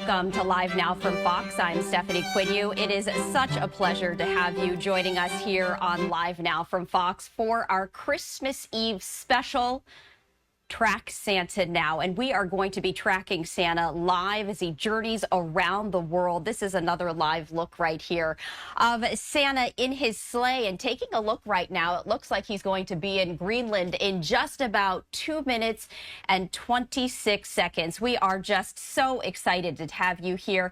Welcome to Live Now from Fox. I'm Stephanie Quinu. It is such a pleasure to have you joining us here on Live Now from Fox for our Christmas Eve special. Track Santa Now, and we are going to be tracking Santa live as he journeys around the world. This is another live look right here of Santa in his sleigh, and taking a look right now, it looks like he's going to be in Greenland in just about 2 minutes and 26 seconds. We are just so excited to have you here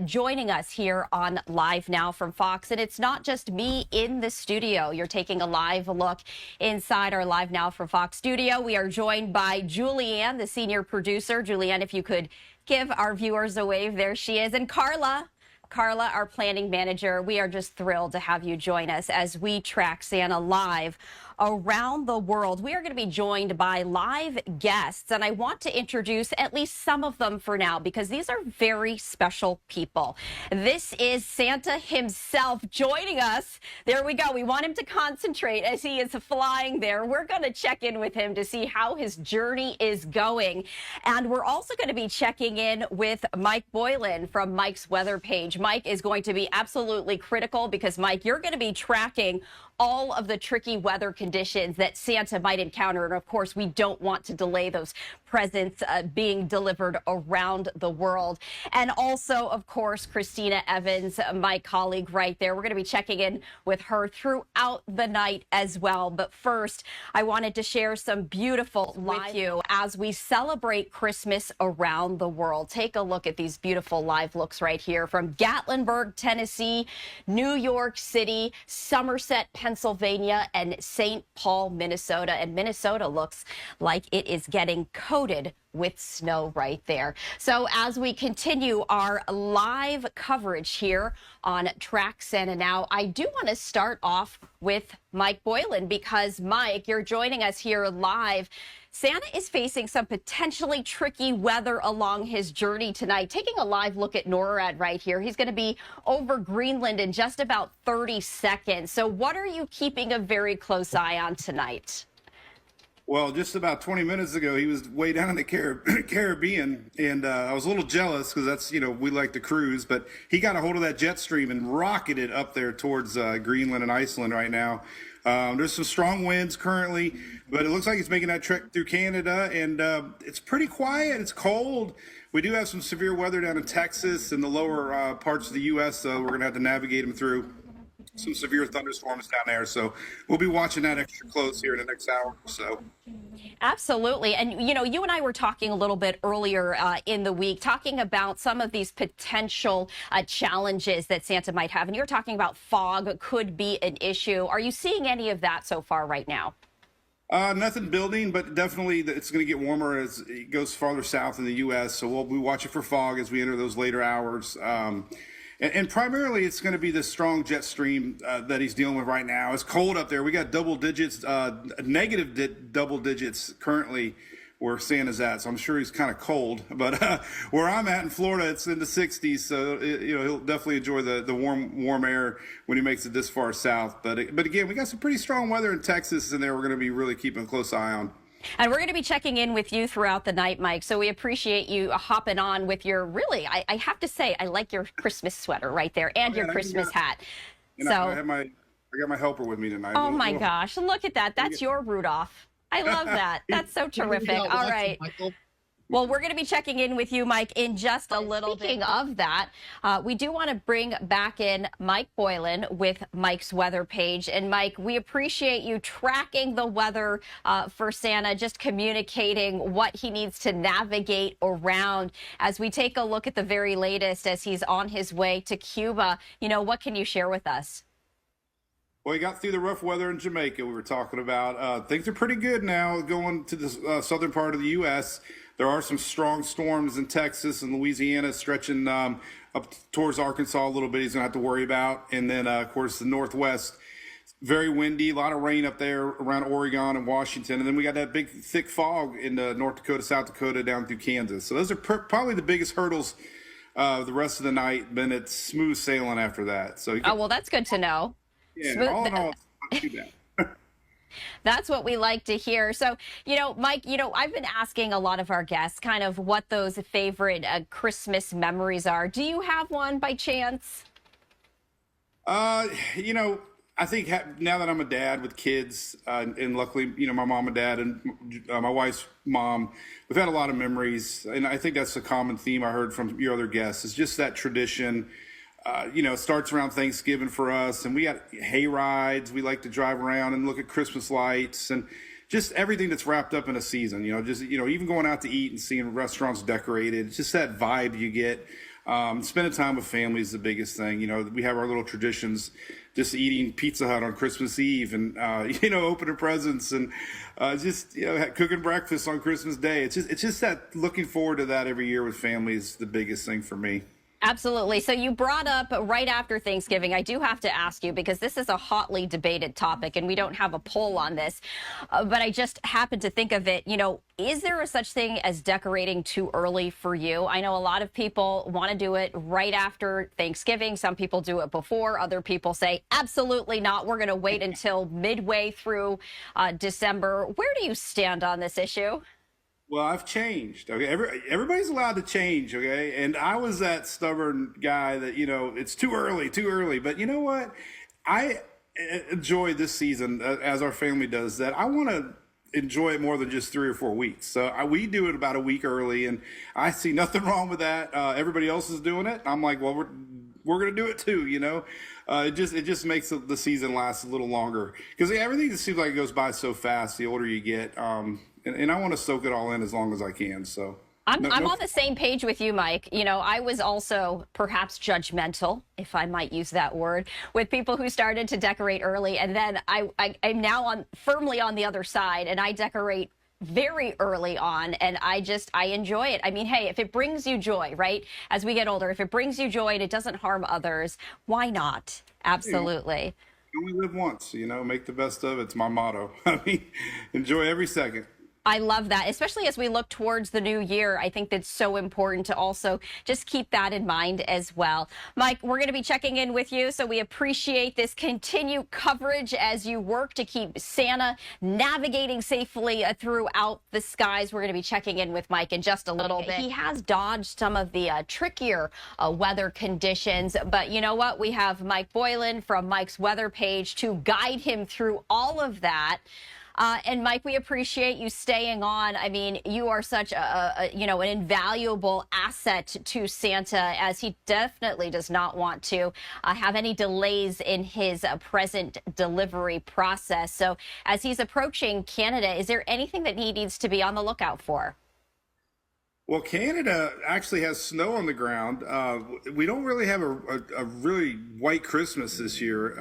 joining us here on Live Now from Fox. And it's not just me in the studio. You're taking a live look inside our Live Now from Fox studio. We are joined by Julianne, the senior producer. Julianne, if you could give our viewers a wave. There she is. And Carla, our planning manager. We are just thrilled to have you join us as we track Santa live around the world. We are going to be joined by live guests, and I want to introduce at least some of them for now because these are very special people. This is Santa himself joining us. There we go. We want him to concentrate as he is flying there. We're going to check in with him to see how his journey is going. And we're also going to be checking in with Mike Boylan from Mike's weather page. Mike is going to be absolutely critical because, Mike, you're going to be tracking all of the tricky weather conditions that Santa might encounter. And of course, we don't want to delay those presents being delivered around the world. And also, of course, Christina Evans, my colleague right there. We're going to be checking in with her throughout the night as well. But first, I wanted to share some beautiful live with you as we celebrate Christmas around the world. Take a look at these beautiful live looks right here from Gatlinburg, Tennessee, New York City, Somerset, Pennsylvania, and St. Paul, Minnesota. And Minnesota looks like it is getting coated with snow right there. So as we continue our live coverage here on Track Santa Now, I do want to start off with Mike Boylan because, Mike, you're joining us here live. Santa is facing some potentially tricky weather along his journey tonight. Taking a live look at NORAD right here. He's going to be over Greenland in just about 30 seconds. So what are you keeping a very close eye on tonight? Well, just about 20 minutes ago, he was way down in the Caribbean, and I was a little jealous because that's, we like to cruise, but he got a hold of that jet stream and rocketed up there towards Greenland and Iceland right now. There's some strong winds currently, but it looks like he's making that trek through Canada, and it's pretty quiet. It's cold. We do have some severe weather down in Texas and the lower parts of the U.S., so we're going to have to navigate him through some severe thunderstorms down there. So we'll be watching that extra close here in the next hour or so. Absolutely. And, you and I were talking a little bit earlier in the week, talking about some of these potential challenges that Santa might have. And you're talking about fog could be an issue. Are you seeing any of that so far right now? Nothing building, but definitely it's going to get warmer as it goes farther south in the U.S. So we'll be watching for fog as we enter those later hours. And primarily, it's going to be this strong jet stream that he's dealing with right now. It's cold up there. We got double digits, negative double digits currently where Santa's at. So I'm sure he's kind of cold. But where I'm at in Florida, it's in the 60s. So he'll definitely enjoy the warm air when he makes it this far south. But again, we got some pretty strong weather in Texas, and there we're going to be really keeping a close eye on. And we're going to be checking in with you throughout the night, Mike. So we appreciate you hopping on with your I have to say, I like your Christmas sweater right there and your Christmas hat. So I got my helper with me tonight. Oh, my gosh. Look at that. That's your Rudolph. I love that. That's so terrific. All right. Well, we're going to be checking in with you, Mike, in just a little bit. Speaking of that, we do want to bring back in Mike Boylan with Mike's weather page. And, Mike, we appreciate you tracking the weather for Santa, just communicating what he needs to navigate around as we take a look at the very latest as he's on his way to Cuba. What can you share with us? Well, he got through the rough weather in Jamaica we were talking about. Things are pretty good now going to the southern part of the U.S. There are some strong storms in Texas and Louisiana stretching up towards Arkansas a little bit he's going to have to worry about. And then, of course, the Northwest, very windy, a lot of rain up there around Oregon and Washington. And then we got that big, thick fog in North Dakota, South Dakota, down through Kansas. So those are probably the biggest hurdles the rest of the night. Then it's smooth sailing after that. So well, that's good to know. Yeah, all in all, it's not too bad. That's what we like to hear. So, Mike, I've been asking a lot of our guests kind of what those favorite Christmas memories are. Do you have one by chance? You know, I think now that I'm a dad with kids, and luckily, my mom and dad and my wife's mom, we've had a lot of memories. And I think that's a common theme I heard from your other guests. It's just that tradition. It starts around Thanksgiving for us, and we got hay rides. We like to drive around and look at Christmas lights and just everything that's wrapped up in a season. Even going out to eat and seeing restaurants decorated. It's just that vibe you get. Spending time with family is the biggest thing. We have our little traditions, just eating Pizza Hut on Christmas Eve and, opening presents and cooking breakfast on Christmas Day. It's just that looking forward to that every year with family is the biggest thing for me. Absolutely. So you brought up right after Thanksgiving, I do have to ask you because this is a hotly debated topic and we don't have a poll on this, but I just happened to think of it. Is there a such thing as decorating too early for you? I know a lot of people want to do it right after Thanksgiving. Some people do it before. Other people say, absolutely not. We're going to wait until midway through December. Where do you stand on this issue? Well, I've changed. Okay, everybody's allowed to change. Okay, and I was that stubborn guy that it's too early. But you know what? I enjoy this season as our family does. That I want to enjoy it more than just 3 or 4 weeks. So we do it about a week early, and I see nothing wrong with that. Everybody else is doing it. I'm like, well, we're gonna do it too. It just makes the season last a little longer because everything just seems like it goes by so fast the older you get. And I want to soak it all in as long as I can. So I'm on the same page with you, Mike. I was also perhaps judgmental, if I might use that word, with people who started to decorate early. And then I'm now firmly on the other side, and I decorate very early on, and I enjoy it. I mean, hey, if it brings you joy, right? As we get older, if it brings you joy and it doesn't harm others, why not? Absolutely. You only live once, make the best of it. It's my motto. I mean, enjoy every second. I love that, especially as we look towards the new year. I think that's so important to also just keep that in mind as well. Mike, we're going to be checking in with you, so we appreciate this continued coverage as you work to keep Santa navigating safely throughout the skies. We're going to be checking in with Mike in just a little bit. He has dodged some of the trickier weather conditions, but you know what? We have Mike Boylan from Mike's weather page to guide him through all of that. And Mike, we appreciate you staying on. I mean, you are such an invaluable asset to Santa, as he definitely does not want to have any delays in his present delivery process. So as he's approaching Canada, is there anything that he needs to be on the lookout for? Well, Canada actually has snow on the ground. We don't really have a really white Christmas this year,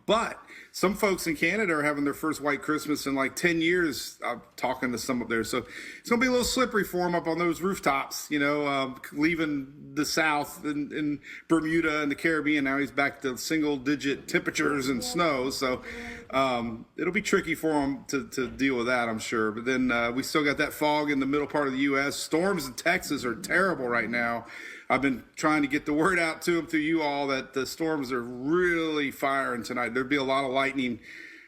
but some folks in Canada are having their first white Christmas in like 10 years. I'm talking to some up there. So it's going to be a little slippery for them up on those rooftops, leaving the South in Bermuda and the Caribbean. Now he's back to single digit temperatures and snow. So it'll be tricky for him to deal with that, I'm sure. But then we still got that fog in the middle part of the U.S. Storms in Texas are terrible right now. I've been trying to get the word out to them through you all that the storms are really firing tonight. There'll be a lot of lightning.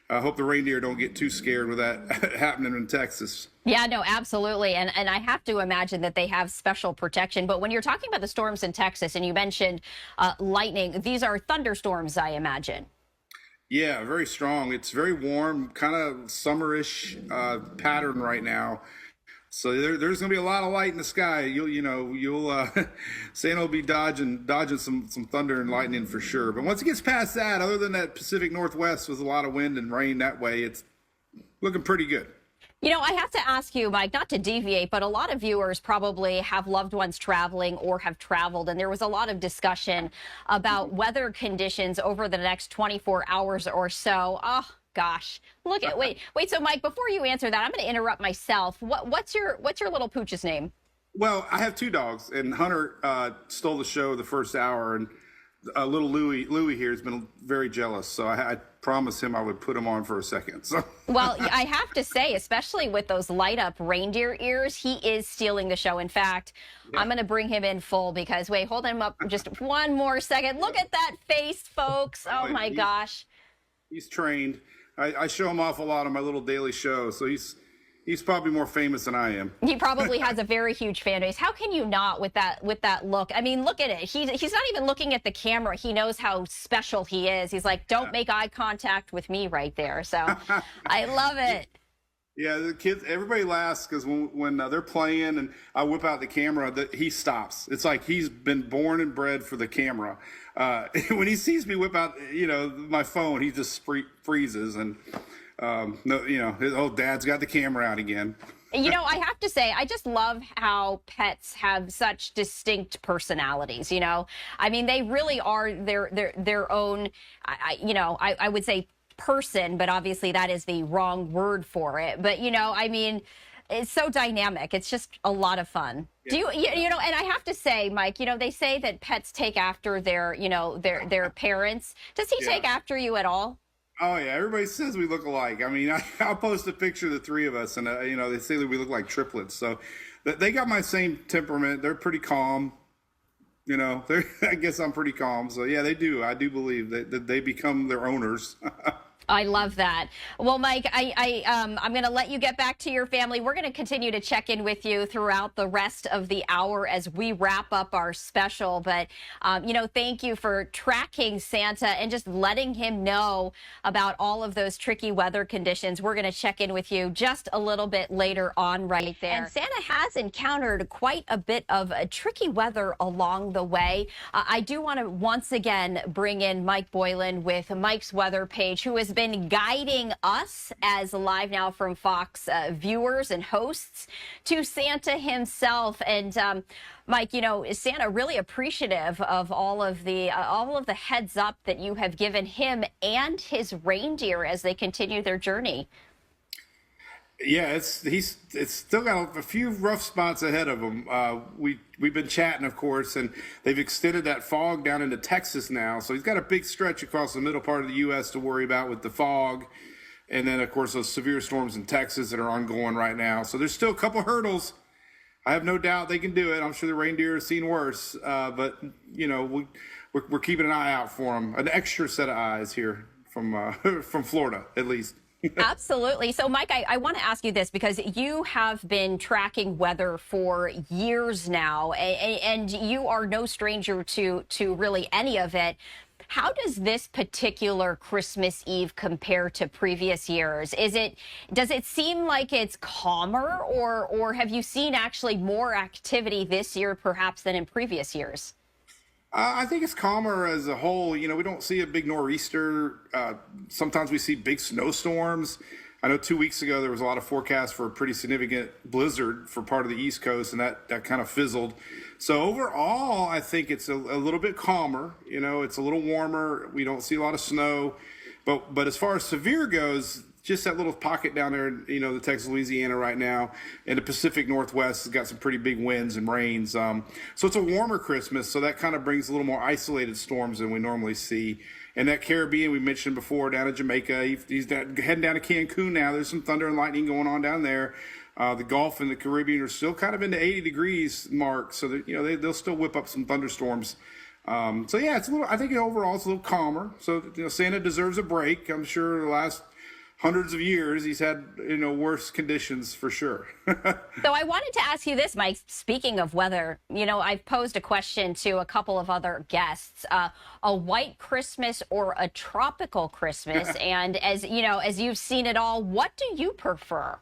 I hope the reindeer don't get too scared with that happening in Texas. Yeah, no, absolutely. And I have to imagine that they have special protection. But when you're talking about the storms in Texas and you mentioned lightning, these are thunderstorms, I imagine. Yeah, very strong. It's very warm, kind of summerish pattern right now. So there's going to be a lot of light in the sky. You'll Santa will be dodging some thunder and lightning for sure. But once it gets past that, other than that Pacific Northwest with a lot of wind and rain that way, it's looking pretty good. I have to ask you, Mike, not to deviate, but a lot of viewers probably have loved ones traveling or have traveled, and there was a lot of discussion about weather conditions over the next 24 hours or so. Oh, gosh. Wait. So, Mike, before you answer that, I'm going to interrupt myself. What's your little pooch's name? Well, I have 2 dogs, and Hunter stole the show the first hour, and little Louie here has been very jealous. So I promised him I would put him on for a second. So. Well, I have to say, especially with those light up reindeer ears, he is stealing the show. In fact, yeah. I'm going to bring him in full because, wait, hold him up just one more second. Look at that face, folks. Oh, my gosh. He's trained. I show him off a lot on my little daily show, so he's probably more famous than I am. He probably has a very huge fan base. How can you not with that look? I mean, look at it. He's not even looking at the camera. He knows how special he is. He's like, don't make eye contact with me right there. So I love it. Yeah, the kids, everybody laughs because when they're playing and I whip out the camera, he stops. It's like he's been born and bred for the camera. When he sees me whip out, my phone, he just freezes and. No, his old dad's got the camera out again. I have to say, I just love how pets have such distinct personalities. I mean, they really are their own. I would say person, but obviously that is the wrong word for it. But I mean, it's so dynamic. It's just a lot of fun. Yeah. Do you know? And I have to say, Mike, they say that pets take after their parents. Does he take after you at all? Oh yeah, everybody says we look alike. I mean, I'll post a picture of the three of us, and they say that we look like triplets. So they got my same temperament. They're pretty calm. I guess I'm pretty calm. So yeah, they do. I do believe that they become their owners. I love that. Well, Mike, I'm going to let you get back to your family. We're going to continue to check in with you throughout the rest of the hour as we wrap up our special. But, thank you for tracking Santa and just letting him know about all of those tricky weather conditions. We're going to check in with you just a little bit later on right there. And Santa has encountered quite a bit of tricky weather along the way. I do want to once again bring in Mike Boylan with Mike's weather page, who has been guiding us as Live Now from Fox viewers and hosts to Santa himself. And Mike, is Santa really appreciative of all of the heads up that you have given him and his reindeer as they continue their journey? Yeah, it's still got a few rough spots ahead of him. We've been chatting, of course, and they've extended that fog down into Texas now. So he's got a big stretch across the middle part of the U.S. to worry about with the fog, and then of course those severe storms in Texas that are ongoing right now. So there's still a couple hurdles. I have no doubt they can do it. I'm sure the reindeer have seen worse, but we're keeping an eye out for them. An extra set of eyes here from Florida, at least. Absolutely. So, Mike, I want to ask you this because you have been tracking weather for years now, and you are no stranger to really any of it. How does this particular Christmas Eve compare to previous years? Does it seem like it's calmer, or have you seen actually more activity this year perhaps than in previous years? I think it's calmer as a whole. We don't see a big nor'easter. Sometimes we see big snowstorms. I know 2 weeks ago there was a lot of forecasts for a pretty significant blizzard for part of the East Coast, and that kind of fizzled. So overall, I think it's a little bit calmer. It's a little warmer. We don't see a lot of snow. But as far as severe goes, just that little pocket down there, the Texas, Louisiana right now, and the Pacific Northwest has got some pretty big winds and rains. So it's a warmer Christmas, so that kind of brings a little more isolated storms than we normally see. And that Caribbean we mentioned before, down in Jamaica, he's heading down to Cancun now. There's some thunder and lightning going on down there. The Gulf and the Caribbean are still kind of in the 80 degrees mark, so that they'll still whip up some thunderstorms. So yeah, it's a little. I think overall it's a little calmer. So Santa deserves a break. I'm sure the last hundreds of years he's had worse conditions for sure. So I wanted to ask you this, Mike, speaking of weather. I've posed a question to a couple of other guests, a white Christmas or a tropical Christmas. And as you've seen it all, what do you prefer?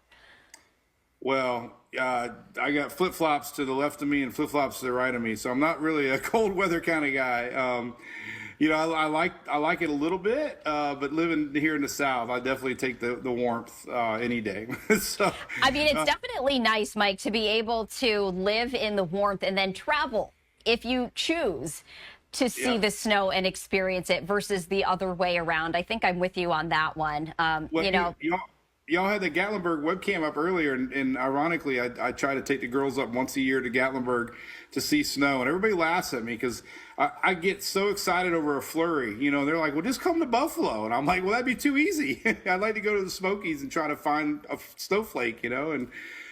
Well, I got flip-flops to the left of me and flip-flops to the right of me, so I'm not really a cold weather kind of guy. I like it a little bit, but living here in the South, I definitely take the warmth any day. So, I mean, it's definitely nice, Mike, to be able to live in the warmth and then travel if you choose to see the snow and experience it versus the other way around. I think I'm with you on that one. Y'all had the Gatlinburg webcam up earlier, and ironically, I try to take the girls up once a year to Gatlinburg to see snow, and everybody laughs at me because I get so excited over a flurry. They're like, well, just come to Buffalo. And I'm like, well, that'd be too easy. I'd like to go to the Smokies and try to find a snowflake, and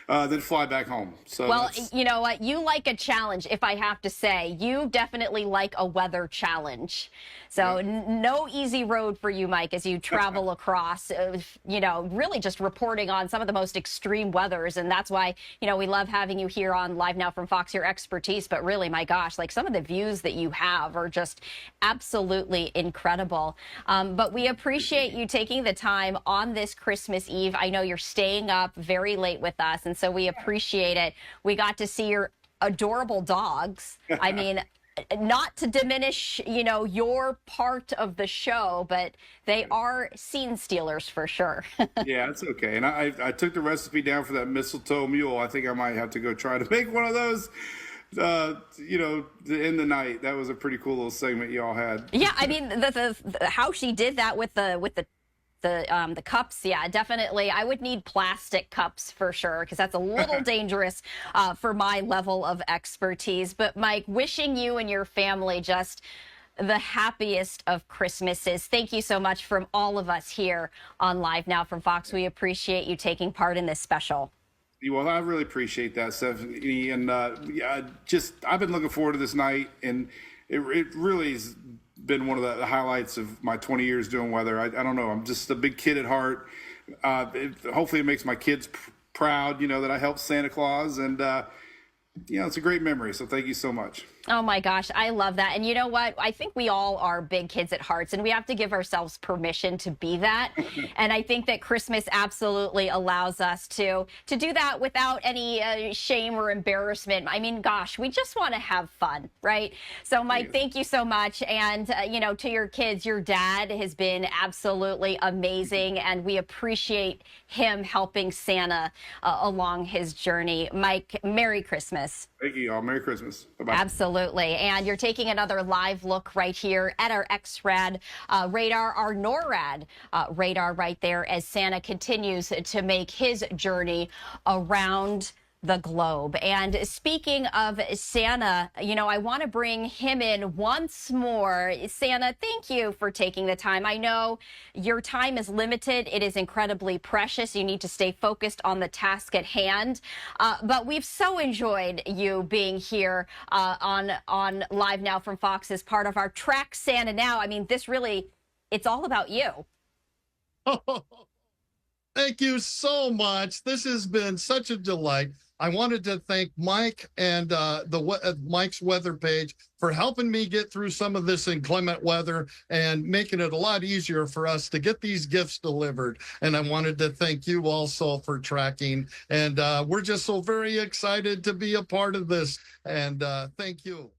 then fly back home. So well, you know what? You like a challenge, if I have to say. You definitely like a weather challenge. So no easy road for you, Mike, as you travel across, you know, really just reporting on some of the most extreme weathers. And that's why, you know, we love having you here on Live Now from Fox, your expertise. But really, my gosh, like some of the views that you have are just absolutely incredible. But we appreciate you taking the time on this Christmas Eve. I know you're staying up very late with us, and so we appreciate it. We got to see your adorable dogs. I mean, not to diminish, you know, your part of the show, but they are scene stealers for sure. Yeah, it's okay. And I took the recipe down for that mistletoe mule. I think I might have to go try to make one of those. You know, in the night. That was a pretty cool little segment y'all had. Yeah, I mean, the how she did that with the cups, yeah, definitely. I would need plastic cups for sure, because that's a little dangerous for my level of expertise. But Mike, wishing you and your family just the happiest of Christmases. Thank you so much from all of us here on Live Now from Fox. We appreciate you taking part in this special. Well, I really appreciate that, Stephanie. And yeah, I've been looking forward to this night, and it really has been one of the highlights of my 20 years doing weather. I don't know. I'm just a big kid at heart. Hopefully it makes my kids proud, you know, that I helped Santa Claus. And, you know, it's a great memory. So thank you so much. Oh my gosh, I love that. And you know what? I think we all are big kids at hearts, and we have to give ourselves permission to be that. And I think that Christmas absolutely allows us to do that without any shame or embarrassment. I mean, gosh, we just want to have fun, right? So Mike, thank you so much. And, you know, to your kids, your dad has been absolutely amazing, and we appreciate him helping Santa along his journey. Mike, Merry Christmas. Thank you, y'all. Merry Christmas. Bye-bye. Absolutely. And you're taking another live look right here at our XRAD radar, our NORAD radar right there, as Santa continues to make his journey around the globe. And speaking of Santa, you know, I want to bring him in once more. Santa, thank you for taking the time. I know your time is limited. It is incredibly precious. You need to stay focused on the task at hand. But we've so enjoyed you being here on Live Now from Fox as part of our Track Santa Now. I mean, this really, it's all about you. Thank you so much. This has been such a delight. I wanted to thank Mike and Mike's weather page for helping me get through some of this inclement weather and making it a lot easier for us to get these gifts delivered. And I wanted to thank you also for tracking. And we're just so very excited to be a part of this. And thank you.